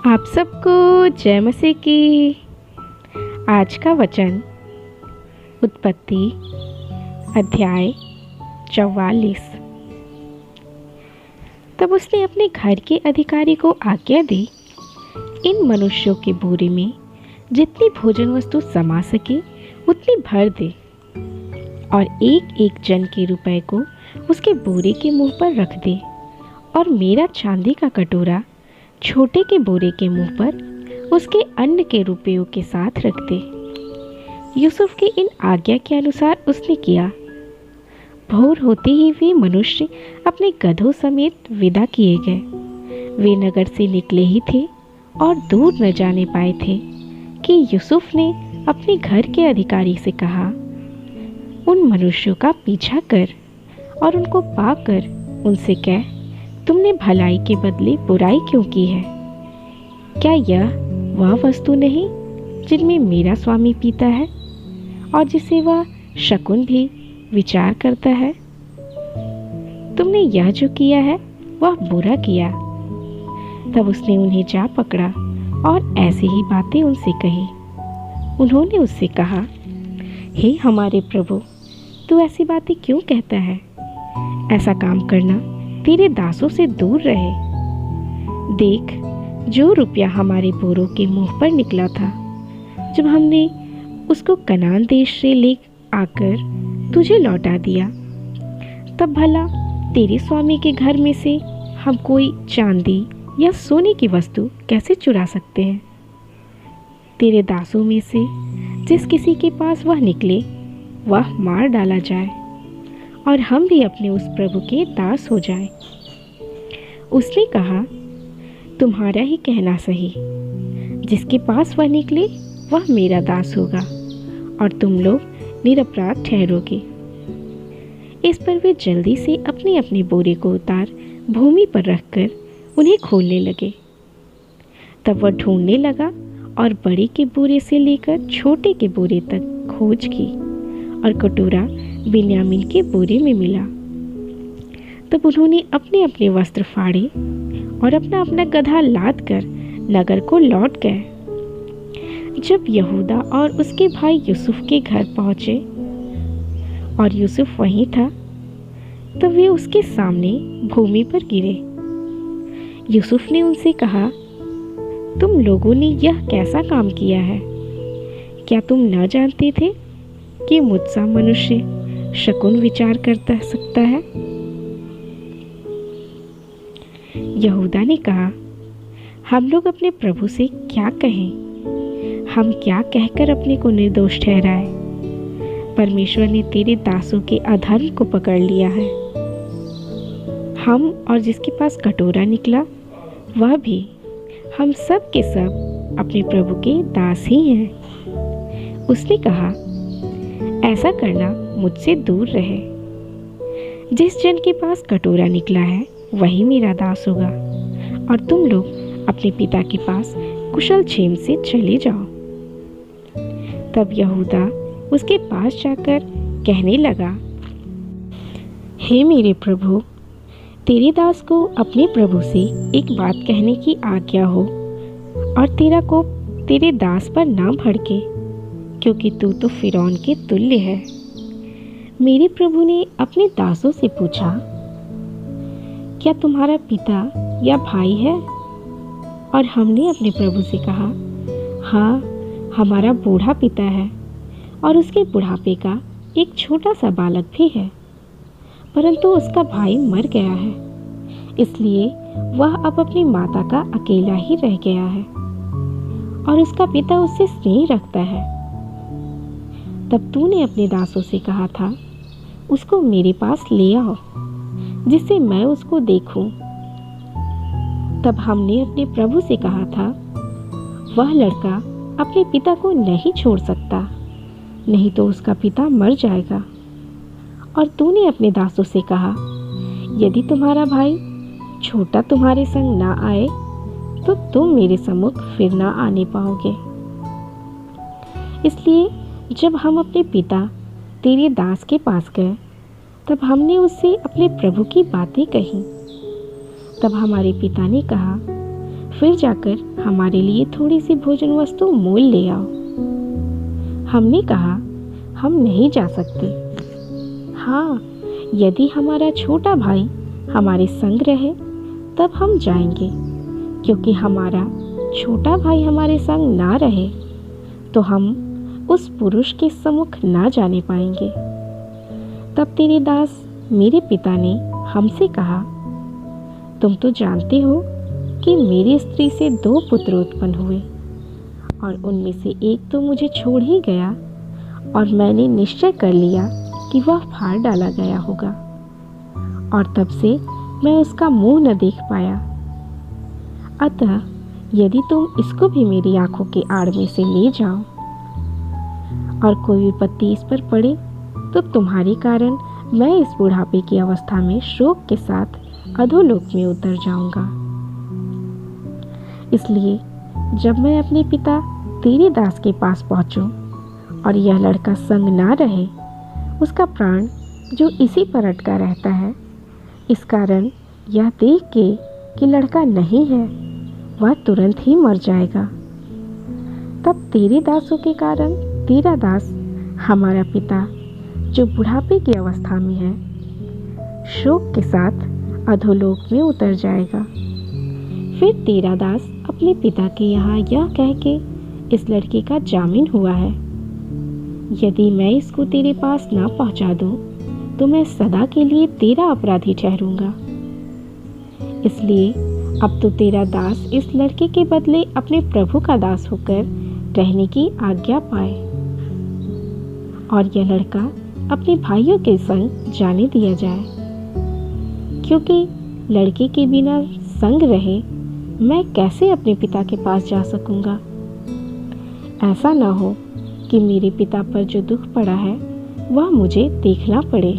आप सबको जय मसीह की। आज का वचन उत्पत्ति अध्याय 44। तब उसने अपने घर के अधिकारी को आज्ञा दी, इन मनुष्यों के बोरे में जितनी भोजन वस्तु समा सके उतनी भर दे और एक एक जन के रुपए को उसके बोरे के मुंह पर रख दे, और मेरा चांदी का कटोरा छोटे के बोरे के मुंह पर उसके अन्न के रुपयों के साथ रख दे। यूसुफ की इन आज्ञा के अनुसार उसने किया। भोर होते ही वे मनुष्य अपने गधों समेत विदा किए गए। वे नगर से निकले ही थे और दूर न जाने पाए थे कि यूसुफ ने अपने घर के अधिकारी से कहा, उन मनुष्यों का पीछा कर और उनको पाकर उनसे कह, तुमने भलाई के बदले बुराई क्यों की है? क्या यह वह वस्तु नहीं जिनमें मेरा स्वामी पीता है और जिसे वह शकुन भी विचार करता है? तुमने यह जो किया है वह बुरा किया। तब उसने उन्हें जा पकड़ा और ऐसी ही बातें उनसे कही। उन्होंने उससे कहा, हे हमारे प्रभु, तू ऐसी बातें क्यों कहता है? ऐसा काम करना तेरे दासों से दूर रहे। देख, जो रुपया हमारे बोरों के मुंह पर निकला था जब हमने उसको कनान देश से ले आकर तुझे लौटा दिया, तब भला तेरे स्वामी के घर में से हम कोई चांदी या सोने की वस्तु कैसे चुरा सकते हैं? तेरे दासों में से जिस किसी के पास वह निकले वह मार डाला जाए और हम भी अपने उस प्रभु के दास हो जाएं। उसने कहा, तुम्हारा ही कहना सही। जिसके पास वह निकले वह मेरा दास होगा और तुम लोग निरपराध ठहरोगे। इस पर वे जल्दी से अपने अपने बोरे को उतार भूमि पर रखकर उन्हें खोलने लगे। तब वह ढूंढने लगा और बड़े के बोरे से लेकर छोटे के बोरे तक खोज की और कटोरा बिन्यामीन के बोरे में मिला। तब उन्होंने अपने अपने वस्त्र फाड़े और अपना अपना गधा लाद कर नगर को लौट गए। जब यहूदा और उसके भाई यूसुफ के घर पहुंचे और यूसुफ वहीं था, तब वे उसके सामने भूमि पर गिरे। यूसुफ ने उनसे कहा, तुम लोगों ने यह कैसा काम किया है? क्या तुम न जानते थे कि मुझसा मनुष्य शकुन विचार करता सकता है? यहूदा ने कहा, हम लोग अपने प्रभु से क्या कहें? हम क्या कहकर अपने को निर्दोष ठहराए? परमेश्वर ने तेरे दासों के अधर्म को पकड़ लिया है। हम और जिसके पास कटोरा निकला वह भी, हम सब के सब अपने प्रभु के दास ही हैं। उसने कहा, ऐसा करना मुझसे दूर रहे। जिस जन के पास कटोरा निकला है वही मेरा दास होगा, और तुम लोग अपने पिता के पास कुशल क्षेम से चले जाओ। तब यहूदा उसके पास जाकर कहने लगा, हे मेरे प्रभु, तेरे दास को अपने प्रभु से एक बात कहने की आज्ञा हो, और तेरा कोप तेरे दास पर ना भड़के, क्योंकि तू तो फिरौन के तुल्य है। मेरे प्रभु ने अपने दासों से पूछा, क्या तुम्हारा पिता या भाई है? और हमने अपने प्रभु से कहा, हाँ, हमारा बूढ़ा पिता है और उसके बुढ़ापे का एक छोटा सा बालक भी है, परंतु उसका भाई मर गया है, इसलिए वह अब अपनी माता का अकेला ही रह गया है और उसका पिता उससे स्नेह रखता है। तब तूने अपने दासों से कहा था, उसको मेरे पास ले आओ जिससे मैं उसको देखूं। तब हमने अपने प्रभु से कहा था, वह लड़का अपने पिता को नहीं छोड़ सकता, नहीं तो उसका पिता मर जाएगा। और तूने अपने दासों से कहा, यदि तुम्हारा भाई छोटा तुम्हारे संग ना आए तो तुम मेरे सम्मुख फिर ना आने पाओगे। इसलिए जब हम अपने पिता तेरे दास के पास गए, तब हमने उससे अपने प्रभु की बातें कही। तब हमारे पिता ने कहा, फिर जाकर हमारे लिए थोड़ी सी भोजन वस्तु मोल ले आओ। हमने कहा, हम नहीं जा सकते। हाँ, यदि हमारा छोटा भाई हमारे संग रहे तब हम जाएंगे, क्योंकि हमारा छोटा भाई हमारे संग ना रहे तो हम उस पुरुष के सम्मुख ना जाने पाएंगे। तब तेरे दास मेरे पिता ने हमसे कहा, तुम तो जानते हो कि मेरी स्त्री से 2 पुत्र उत्पन्न हुए और उनमें से एक तो मुझे छोड़ ही गया और मैंने निश्चय कर लिया कि वह फाड़ डाला गया होगा, और तब से मैं उसका मुंह न देख पाया। अतः यदि तुम इसको भी मेरी आंखों के आड़ में से ले जाओ और कोई विपत्ति इस पर पड़े तो तुम्हारे कारण मैं इस बुढ़ापे की अवस्था में शोक के साथ अधोलोक में उतर जाऊंगा। इसलिए जब मैं अपने पिता तेरे दास के पास पहुंचूं और यह लड़का संग ना रहे, उसका प्राण जो इसी पर अटका रहता है, इस कारण यह देख के कि लड़का नहीं है, वह तुरंत ही मर जाएगा, तब तेरे दासों के कारण तेरा दास हमारा पिता जो बुढ़ापे की अवस्था में है, शोक के साथ अधोलोक में उतर जाएगा। फिर तेरा दास अपने पिता के यहाँ यह कह के इस लड़के का जामीन हुआ है, यदि मैं इसको तेरे पास ना पहुँचा दूँ तो मैं सदा के लिए तेरा अपराधी ठहरूंगा। इसलिए अब तो तेरा दास इस लड़के के बदले अपने प्रभु का दास होकर रहने की आज्ञा पाए और यह लड़का अपने भाइयों के संग जाने दिया जाए, क्योंकि लड़के के बिना संग रहे मैं कैसे अपने पिता के पास जा सकूंगा। ऐसा ना हो कि मेरे पिता पर जो दुख पड़ा है वह मुझे देखना पड़े।